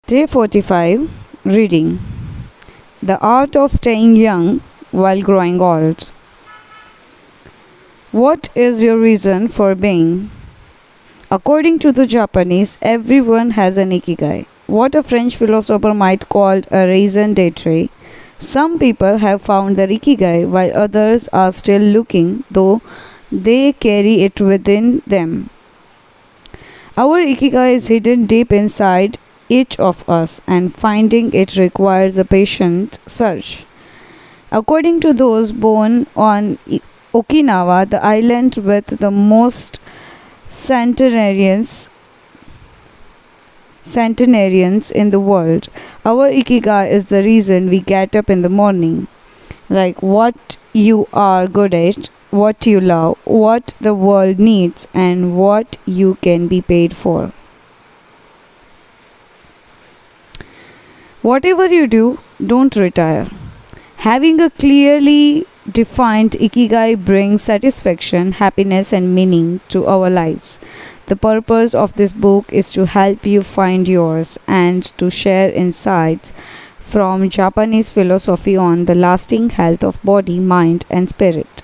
Day 45. Reading. The art of staying young while growing old. What is your reason for being? According to the Japanese, everyone has an ikigai, what a French philosopher might call a raison d'etre. Some people have found their ikigai while others are still looking, though they carry it within them. Our ikigai is hidden deep inside each of us, and finding it requires a patient search. According to those born on Okinawa, the island with the most centenarians in the world, our ikigai is the reason we get up in the morning. Like what you are good at, what you love, what the world needs, and what you can be paid for. Whatever you do, don't retire. Having a clearly defined ikigai brings satisfaction, happiness, and meaning to our lives. The purpose of this book is to help you find yours and to share insights from Japanese philosophy on the lasting health of body, mind, and spirit.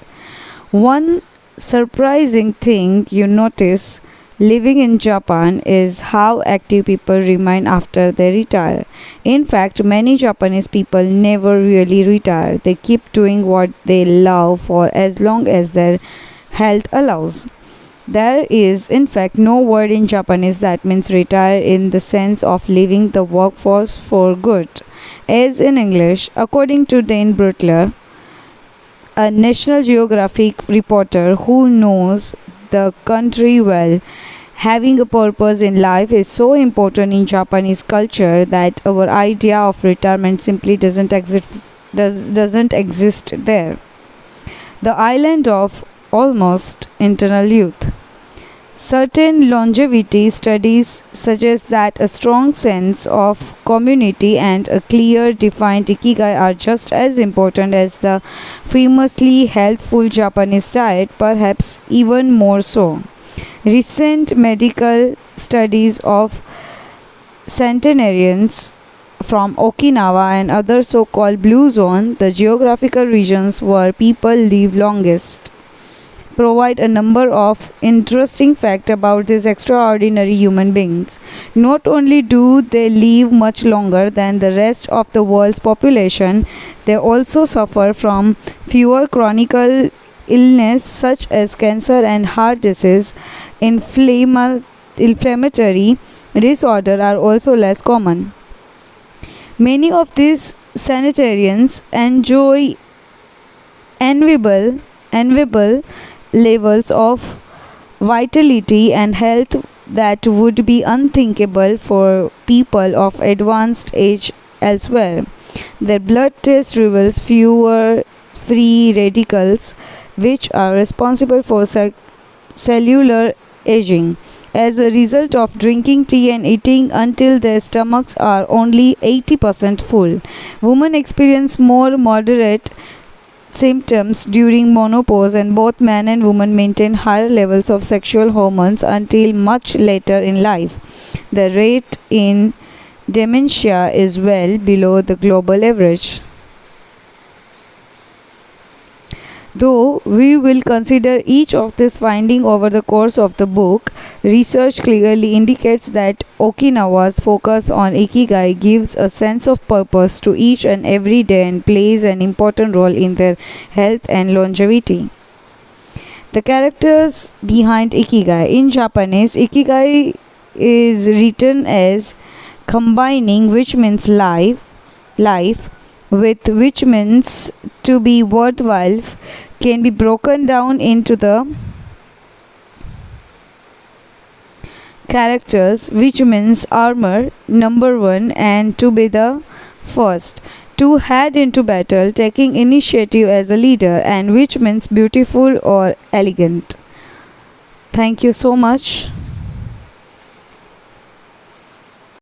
One surprising thing you notice living in Japan is how active people remain after they retire. In fact, many Japanese people never really retire. They keep doing what they love for as long as their health allows. There is, in fact, no word in Japanese that means retire in the sense of leaving the workforce for good. As in English, according to Dane Brutler, a National Geographic reporter who knows the country well, having a purpose in life is so important in Japanese culture that our idea of retirement simply doesn't exist there. The island of almost eternal youth. Certain longevity studies suggest that a strong sense of community and a clear defined ikigai are just as important as the famously healthful Japanese diet, perhaps even more so. Recent medical studies of centenarians from Okinawa and other so-called blue zone, the geographical regions where people live longest, provide a number of interesting facts about these extraordinary human beings. Not only do they live much longer than the rest of the world's population, they also suffer from fewer chronic illness such as cancer and heart disease. Inflammatory disorder are also less common. Many of these sanitarians enjoy enviable levels of vitality and health that would be unthinkable for people of advanced age elsewhere. Their blood test reveals fewer free radicals, which are responsible for cellular aging. As a result of drinking tea and eating until their stomachs are only 80% full, women experience more moderate symptoms during menopause, and both men and women maintain higher levels of sexual hormones until much later in life. The rate in dementia is well below the global average. Though we will consider each of these findings over the course of the book, research clearly indicates that Okinawa's focus on ikigai gives a sense of purpose to each and every day and plays an important role in their health and longevity. The characters behind ikigai. In Japanese, ikigai is written as combining, which means life, with which means to be worthwhile, can be broken down into the characters, which means armor, number one, and to be the first, to head into battle, taking initiative as a leader, and which means beautiful or elegant. Thank you so much.